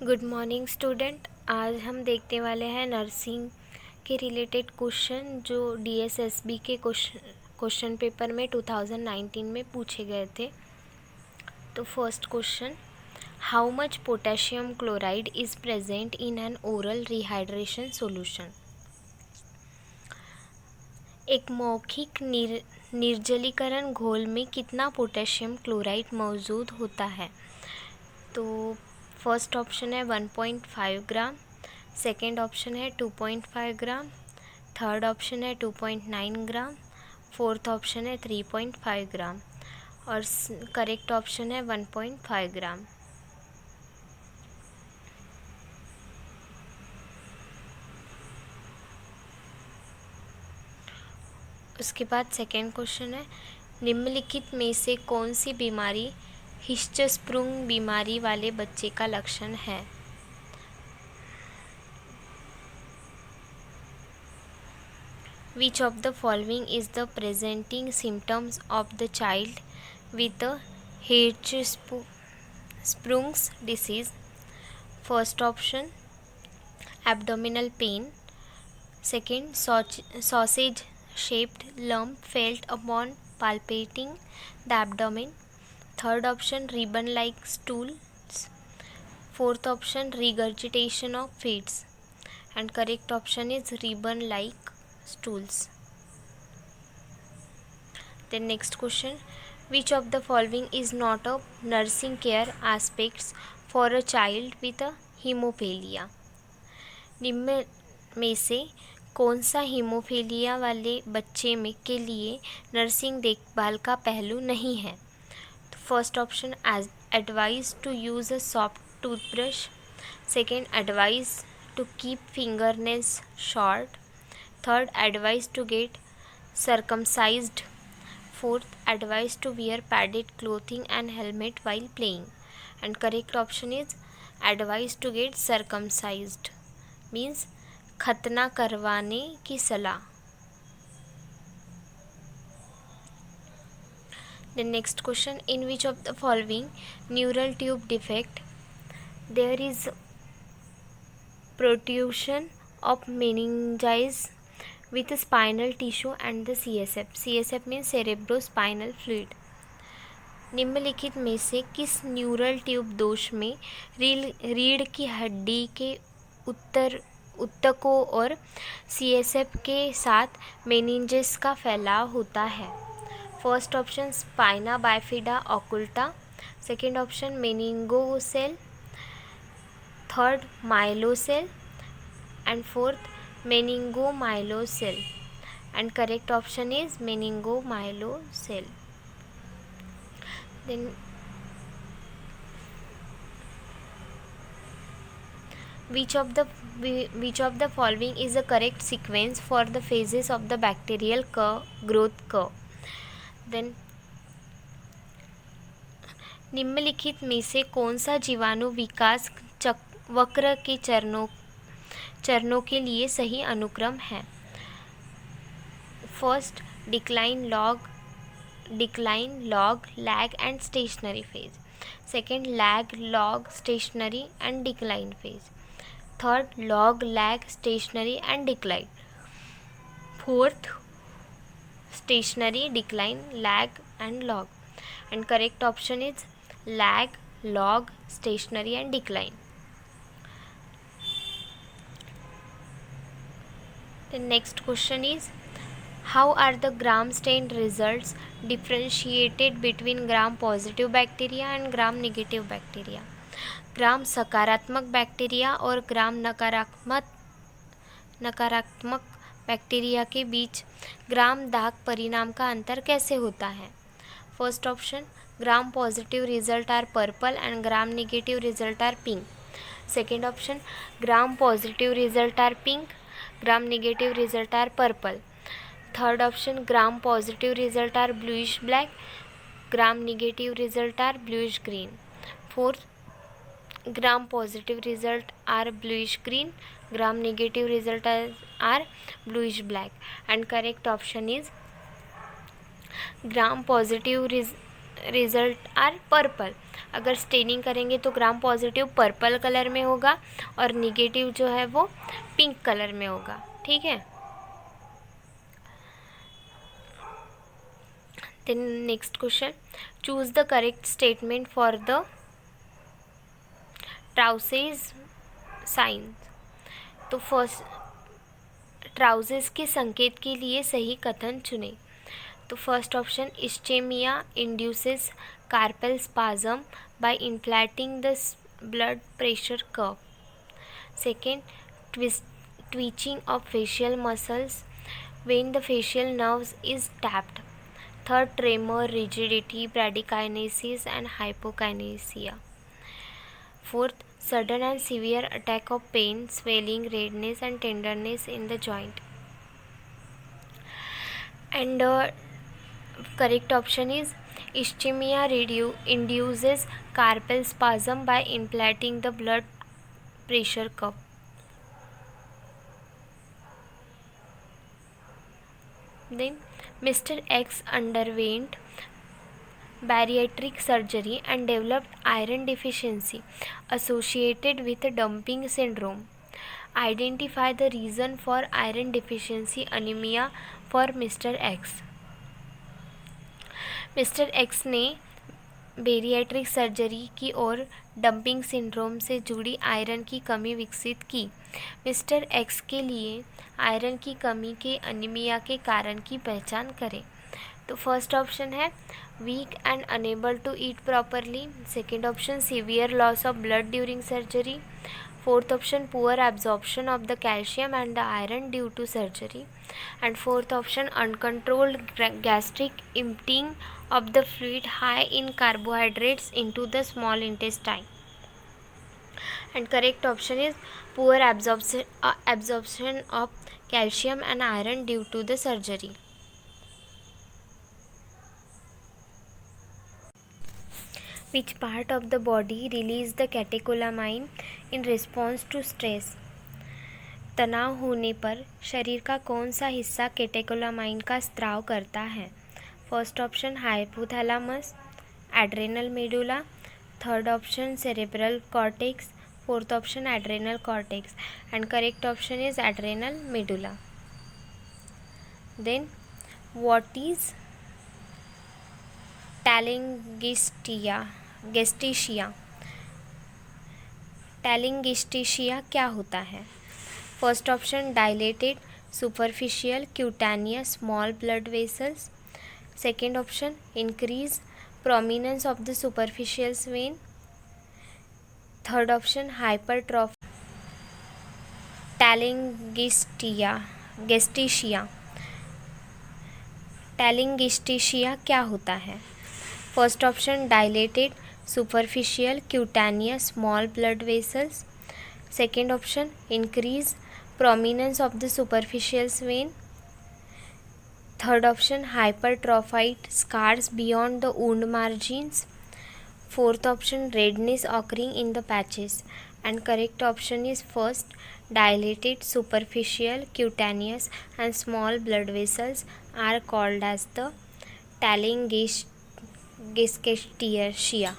Good morning student. आज हम देखने वाले हैं नर्सिंग के रिलेटेड क्वेश्चन जो डीएसएसबी के क्वेश्चन पेपर में 2019 में पूछे गए थे। तो first question, how much potassium chloride is present in an oral rehydration solution. एक मौखिक निर्जलीकरण घोल में कितना पोटेशियम क्लोराइड मौजूद होता है। तो फर्स्ट ऑप्शन है 1.5 ग्राम, सेकेंड ऑप्शन है 2.5 ग्राम, थर्ड ऑप्शन है 2.9 ग्राम, फोर्थ ऑप्शन है 3.5 ग्राम और करेक्ट ऑप्शन है 1.5 ग्राम। उसके बाद सेकेंड क्वेश्चन है, निम्नलिखित में से कौन सी बीमारी हिस्चस्प्रुंग बीमारी वाले बच्चे का लक्षण है। Which of the following is the presenting symptoms of the child with the Hirschsprung's disease? First option, abdominal pain. Second, sausage shaped lump felt upon palpating the abdomen. Third option, ribbon like stools. Fourth option, regurgitation of feeds. And correct option is ribbon like stools. Then next question, which of the following is not a nursing care aspects for a child with a hemophilia? निम्न में से कौन सा haemophilia वाले बच्चे में के लिए नर्सिंग देखभाल का पहलू नहीं है। First option, advise to use a soft toothbrush. Second, advise to keep fingernails short. Third, advise to get circumcised. Fourth, advice to wear padded clothing and helmet while playing. And correct option is advice to get circumcised, means खतना करवाने की सलाह। The next question, in which of the following neural tube defect there is protrusion of meninges with spinal tissue and the CSF. CSF means cerebrospinal fluid. निम्नलिखित में से किस neural tube दोष में रीढ़ की हड्डी के ऊतकों और CSF के साथ मेनिंजेस का फैलाव होता है। First option, spina bifida occulta. Second option, meningocele. Third, myelocele. And fourth, meningomyelocele. And correct option is meningomyelocele. Then which of the following is the correct sequence for the phases of the bacterial growth curve? Then निम्नलिखित में से कौन सा जीवाणु विकास वक्र के चरणों के लिए सही अनुक्रम है। First, decline, log, lag and stationary phase. Second, lag, log, stationary and decline phase. Third, log, lag, stationary and decline. Fourth, stationary, decline, lag and log. And correct option is lag, log, stationary and decline. The next question is, how are the gram stain results differentiated between gram positive bacteria and gram negative bacteria? ग्राम सकारात्मक bacteria और ग्राम नकारात्मक bacteria के बीच ग्राम दाग परिणाम का अंतर कैसे होता है। First option, gram positive result are purple and gram negative result are pink. Second option, gram positive result are pink, gram negative result are purple. Third option, gram positive result are bluish black, gram negative result are bluish green. Fourth, gram positive result are bluish green, gram negative result are bluish black. And correct option is gram positive result are purple. अगर staining करेंगे तो gram positive purple colour में होगा और negative जो है वो pink colour में होगा। ठीक है। Then next question, choose the correct statement for the Trousseau's sign. तो फर्स्ट ट्राउसेज के संकेत के लिए सही कथन चुने। तो first option, ischaemia induces carpal spasm by inflating the blood pressure curve. Second, twitching of facial muscles when the facial nerves is tapped. Third, tremor, rigidity, bradykinesis and hypokinesia. Fourth, sudden and severe attack of pain, swelling, redness and tenderness in the joint. And correct option is ischemia induces carpal spasm by inflating the blood pressure curve. Then Mr. X underwent bariatric surgery and developed iron deficiency associated with dumping syndrome. Identify the reason for iron deficiency anemia for Mr. X. Mister x ने bariatric surgery की और dumping syndrome से जुड़ी iron की कमी विकसित की। Mister x के लिए आयरन की कमी के अनीमिया के कारण की पहचान करें। तो फर्स्ट ऑप्शन है weak and unable to eat properly. Second option severe loss of blood during surgery. Fourth option poor absorption of the calcium and the iron due to surgery. And fourth option uncontrolled gastric emptying of the fluid high in carbohydrates into the small intestine. And correct option is poor absorption of calcium and iron due to the surgery. Which part of the body release the catecholamine in response to stress? तनाव होने पर शरीर का कौन सा हिस्सा catecholamine का स्त्राव करता है? First option hypothalamus, adrenal medulla. Third option cerebral cortex. Fourth option adrenal cortex. And correct option is adrenal medulla. Then what is telangiectasia? Telangiectasia क्या होता है? First option dilated superficial cutaneous small blood vessels. Second option increase prominence of the superficial vein. Third option hypertrophy. Telangiectasia क्या होता है? First option dilated superficial cutaneous small blood vessels. Second option increase prominence of the superficial vein. Third option hypertrophied scars beyond the wound margins. Fourth option redness occurring in the patches. And correct option is first, dilated superficial cutaneous and small blood vessels are called as the telangiectasia.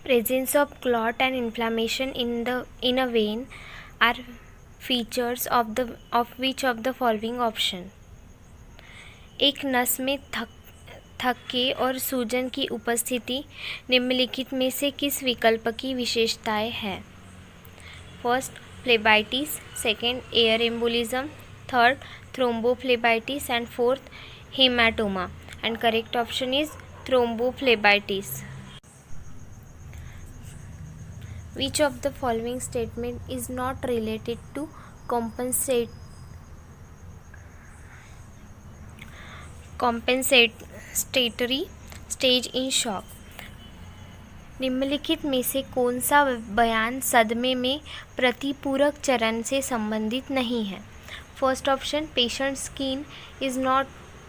Presence of clot and inflammation in a vein are features of which of the following option? एक नस में थक्के और सूजन की उपस्थिति निम्नलिखित में से किस विकल्प की विशेषताएं है? First phlebitis, second air embolism, third thrombophlebitis and fourth haematoma. And correct option is thrombophlebitis. Which of the following statement is not related to compensatory stage in shock? निम्नलिखित में से कौन सा बयान सदमे में प्रतिपूरक चरण से संबंधित नहीं है? First option patient skin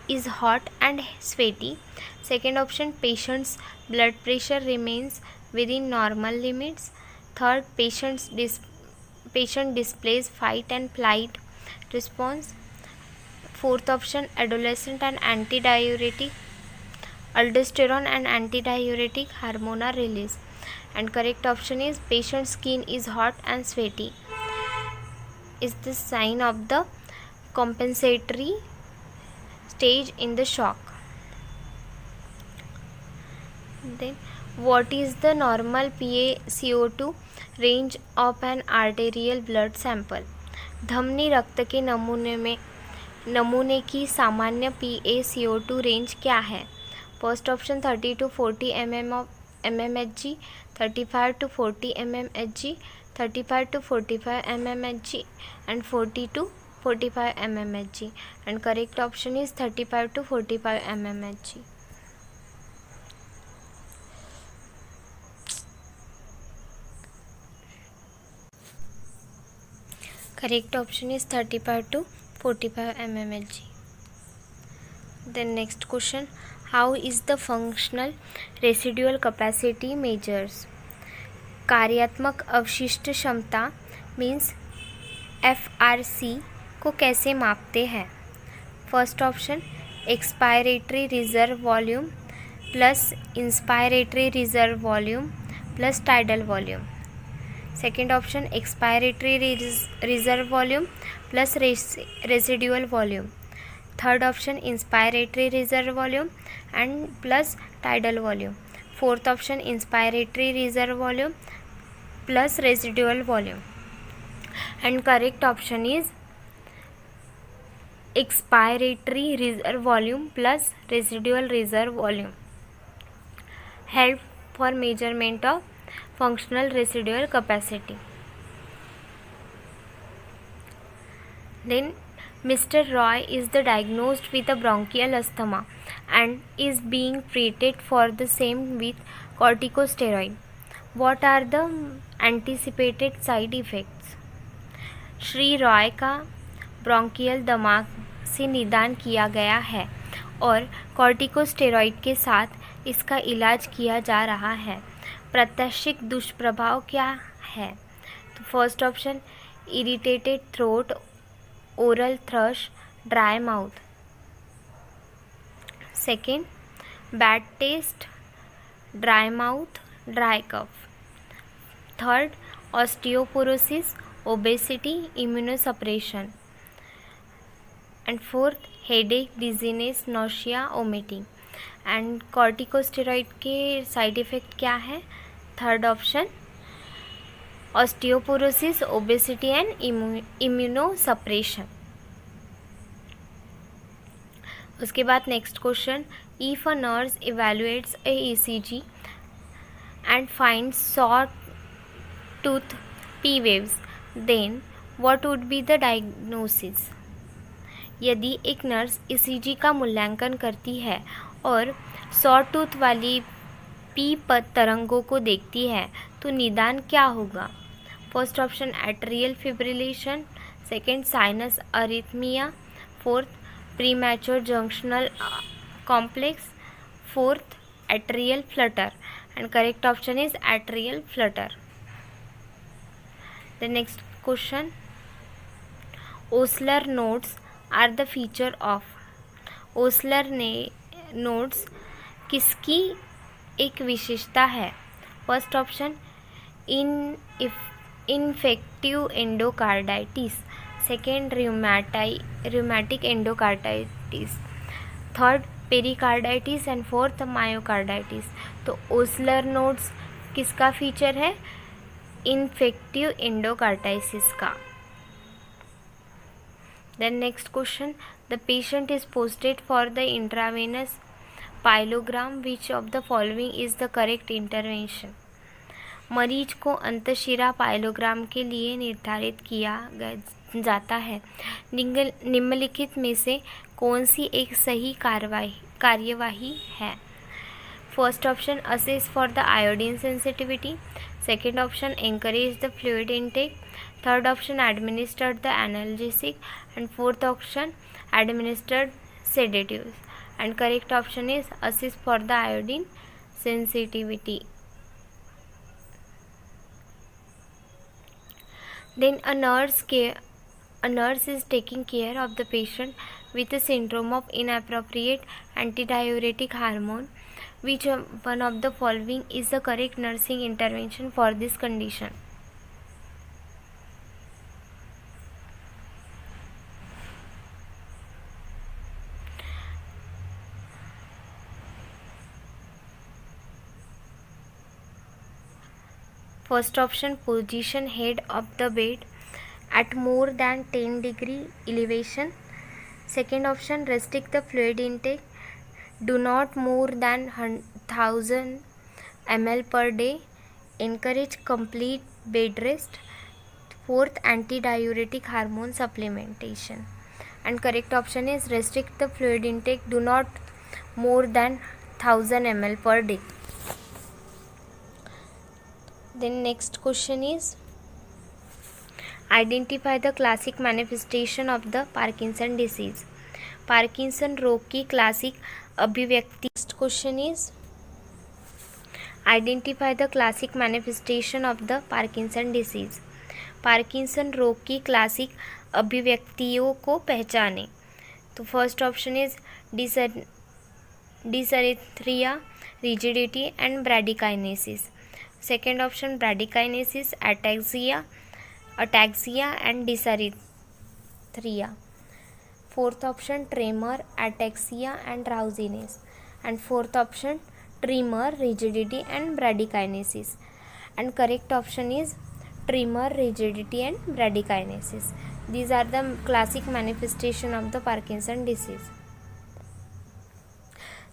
is hot and sweaty. Second option patient's blood pressure remains within normal limits. Third, patient displays fight and flight response. Fourth option, adolescent and antidiuretic, aldosterone and antidiuretic hormone are released. And correct option is patient's skin is hot and sweaty. Is this sign of the compensatory stage in the shock. Then what is the normal PaCO2 range of an arterial blood sample? धमनी रक्त के नमूने की सामान्य PaCO2 range क्या है? First option 30 to 40 mmHg, 35 to 40 mmHg, 35 to 45 mmHg and 40 to 45 mmHg. And correct option is 35 to 45 mmHg. Correct option is 35 to 45 mmHg. Then next question, how is the functional residual capacity measures? कार्यात्मक अवशिष्ट क्षमता means FRC को कैसे मापते हैं? First option, expiratory reserve volume plus inspiratory reserve volume plus tidal volume. Second option, expiratory reserve volume plus residual volume. Third option, inspiratory reserve volume and plus tidal volume. Fourth option, inspiratory reserve volume plus residual volume. And correct option is expiratory reserve volume plus residual reserve volume help for measurement of functional residual capacity. Then Mr. Roy is diagnosed with a bronchial asthma and is being treated for the same with corticosteroid. What are the anticipated side effects? Shri Roy का bronchial दमा से निदान किया गया है और corticosteroid के साथ इसका इलाज किया जा रहा है. प्रत्याशित दुष्प्रभाव क्या है? तो first option, irritated throat, oral thrush, dry mouth. Second, bad taste, dry mouth, dry cough. Third, osteoporosis, obesity, immunosuppression. And fourth, headache, dizziness, nausea, vomiting. And corticosteroid के साइड इफ़ेक्ट क्या है? Third option, osteoporosis, obesity and immunosuppression. उसके बाद next question, if a nurse evaluates a ECG and finds saw tooth P waves, then what would be the diagnosis? यदि एक nurse ECG का मूल्यांकन करती है और सॉ टूथ वाली P तरंगों को देखती है तो निदान क्या होगा? First option, atrial fibrillation. Second, sinus arrhythmia. Fourth, premature junctional complex. Fourth, atrial flutter. And correct option is atrial flutter. The next question, Osler nodes are the feature of. Osler nodes किसकी एक विशेषता है? First option, infective endocarditis. Second, rheumatic endocarditis. Third, pericarditis and fourth, myocarditis. तो Osler nodes किसका feature है? Infective endocarditis का. Then next question, the patient is posted for the intravenous pyelogram. Which of the following is the correct intervention? मरीज को अंतशिरा pyelogram के लिए निर्धारित किया जाता है. निम्नलिखित में से कौन सी एक सही कार्यवाही है? First option, assess for the iodine sensitivity. Second option, encourage the fluid intake. Third option, administered the analgesic. And fourth option, administered sedatives. And correct option is assess for the iodine sensitivity. Then a nurse A nurse is taking care of the patient with a syndrome of inappropriate antidiuretic hormone. Which one of the following is the correct nursing intervention for this condition? First option, position head of the bed at more than 10-degree elevation. Second option, restrict the fluid intake. Do not more than 1000 ml per day. Encourage complete bed rest. Fourth, antidiuretic hormone supplementation. And correct option is restrict the fluid intake. Do not more than 1000 ml per day. Then next question is, identify the classic manifestation of the Parkinson disease. Parkinson रोग की classic अभिव्यक्ति. Next question is, identify the classic manifestation of the Parkinson disease. Parkinson रोग की classic अभिव्यक्तियों को पहचानें. तो first option is dysarthria, rigidity and bradykinesia. Second option bradykinesia, ataxia and dysarthria. Fourth option tremor, ataxia and drowsiness. And fourth option tremor, rigidity and bradykinesis. And correct option is tremor, rigidity and bradykinesis. These are the classic manifestation of the Parkinson disease.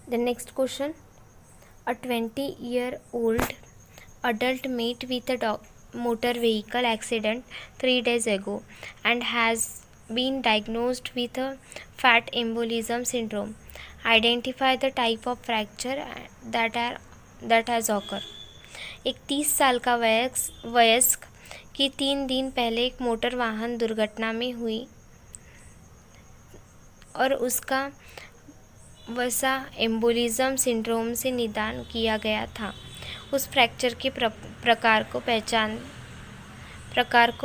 The next question, a 20-year-old adult met with a motor vehicle accident 3 days ago and has been diagnosed with a fat embolism syndrome. Identify the type of fracture that has occurred. एक 30 साल का वयस्क की 3 दिन पहले एक motor वाहन दुर्घटना में हुई और उसका वसा एम्बोलिज्म सिंड्रोम से निदान किया गया था. उस फ्रैक्चर के प्रकार को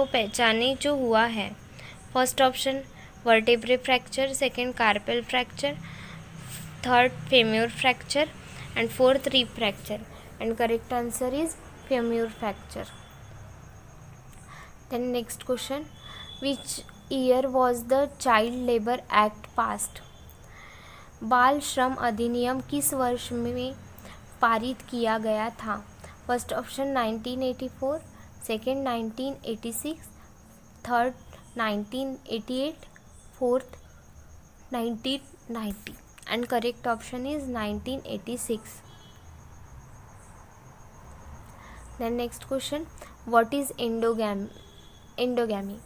पहचाने जो हुआ है. First option vertebrae fracture, second carpal fracture, third femur fracture and fourth rib fracture. And correct answer is femur fracture. Then next question, which year was the child labour act passed. बाल श्रम अधिनियम किस वर्ष में पारित किया गया था. First option 1984, second 1986, third 1988, fourth 1990. And correct option is 1986. Then next question, what is endogamy.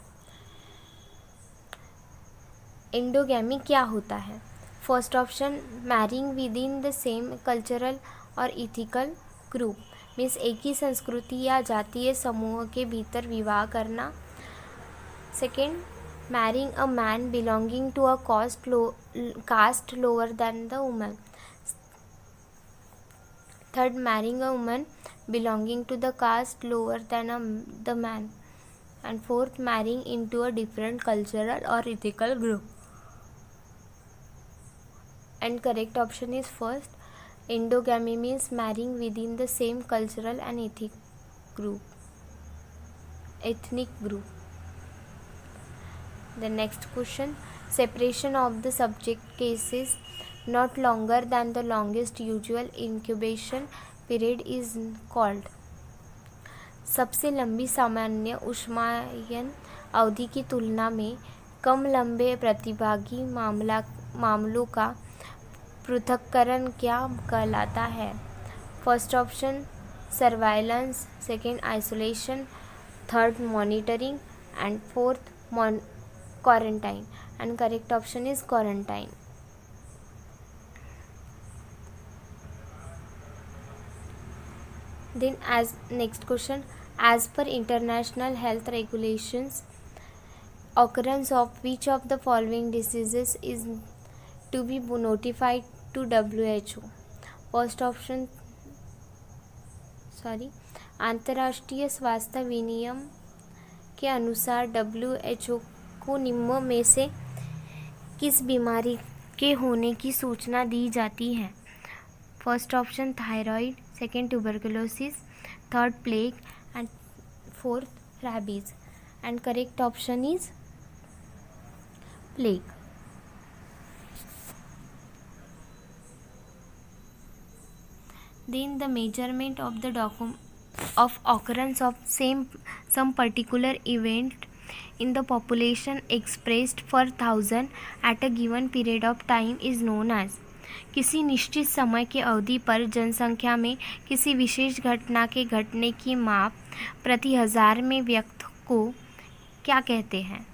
Endogamy क्या होता है. First option marrying within the same cultural और इथिकल ग्रुप, मीन्स एक ही संस्कृति या जातीय समूह के भीतर विवाह करना. Second, marrying a man belonging to a caste lower than the woman. Third, marrying a woman belonging to the caste lower than the man. And fourth, marrying into a different cultural और ethical group. And correct option is first, endogamy means marrying within the same cultural and ethnic group. The next question, separation of the subject cases not longer than the longest usual incubation period is called. सबसे लंबी सामान्य ऊष्मायन अवधि की तुलना में कम लंबे प्रतिभागी मामलों का पृथक्करण क्या कहलाता है. First option surveillance, second isolation, third monitoring and fourth quarantine. And correct option is quarantine. Then as next question, as per international health regulations occurrence of which of the following diseases is to be notified to WHO. First option अंतर्राष्ट्रीय स्वास्थ्य विनियम के अनुसार WHO को निम्न में से किस बीमारी के होने की सूचना दी जाती है? First option thyroid, second tuberculosis, third plague and fourth rabies. And correct option is plague. Then the measurement of the occurrence of some particular event in the population expressed per thousand at a given period of time is known as। किसी निश्चित समय के अवधि पर जनसंख्या में किसी विशेष घटना के घटने की माप प्रति हजार में व्यक्त को क्या कहते हैं?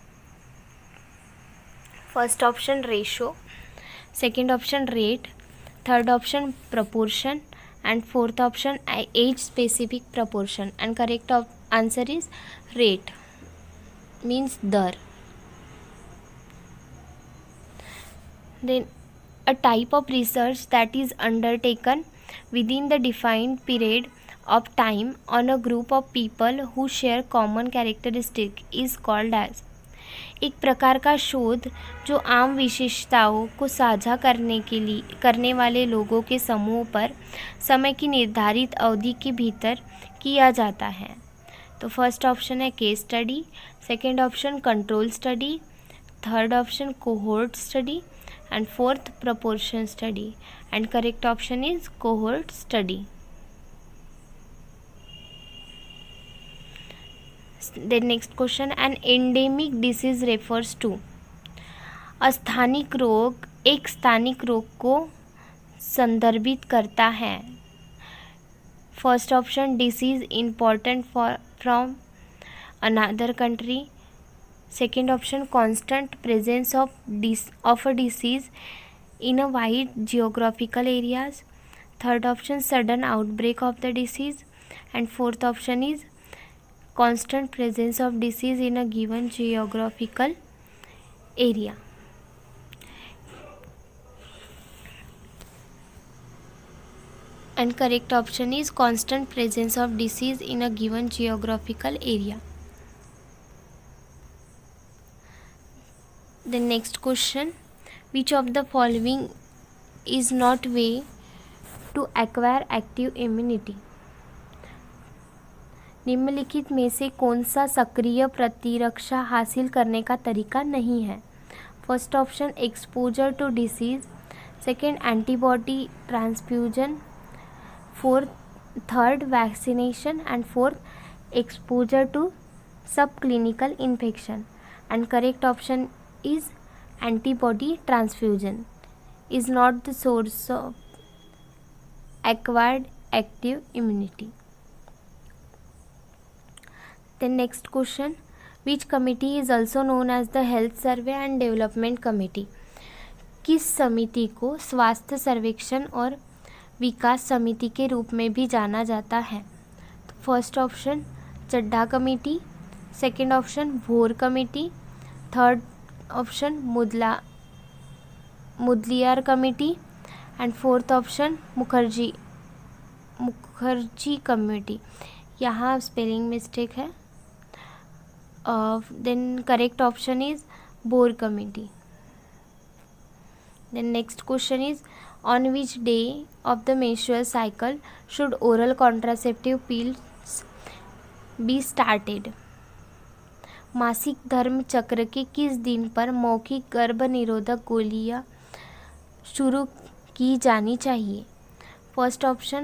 First option ratio, second option rate, third option proportion and fourth option age specific proportion। and correct answer is rate, means dar। Then a type of research that is undertaken within the defined period of time on a group of people who share common characteristic is called as। एक प्रकार का शोध जो आम विशेषताओं को साझा करने वाले लोगों के समूह पर समय की निर्धारित अवधि के भीतर किया जाता है। तो फर्स्ट ऑप्शन है case study, second option control study, third option cohort study and fourth proportion study. And correct option is cohort study. The next question, an endemic disease refers to। अस्थानिक रोग एक स्थानिक रोग को संदर्भित करता है। First option disease important from another country, second option constant presence of a disease in a wide geographical areas, third option sudden outbreak of the disease and fourth option is constant presence of disease in a given geographical area। and correct option is constant presence of disease in a given geographical area। The next question, which of the following is not way to acquire active immunity? निम्नलिखित में से कौन सा सक्रिय प्रतिरक्षा हासिल करने का तरीका नहीं है? First option exposure to disease, second antibody transfusion, third vaccination and fourth exposure to subclinical infection. And correct option is antibody transfusion is not the source of acquired active immunity. Then next question, which committee is also known as the Health Survey and Development Committee? किस समिति को स्वास्थ्य सर्वेक्षण और विकास समिति के रूप में भी जाना जाता है? तो first option Chadha committee, second option Bhore committee, third option Mudaliar committee and fourth option Mukherjee committee. यहाँ स्पेलिंग मिस्टेक है। Then correct option is Bohr committee। Then next question is, on which day of the menstrual cycle should oral contraceptive pills be started? मासिक धर्म चक्र के किस दिन पर मौखिक गर्भ निरोधक गोलियां शुरू की जानी चाहिए? First option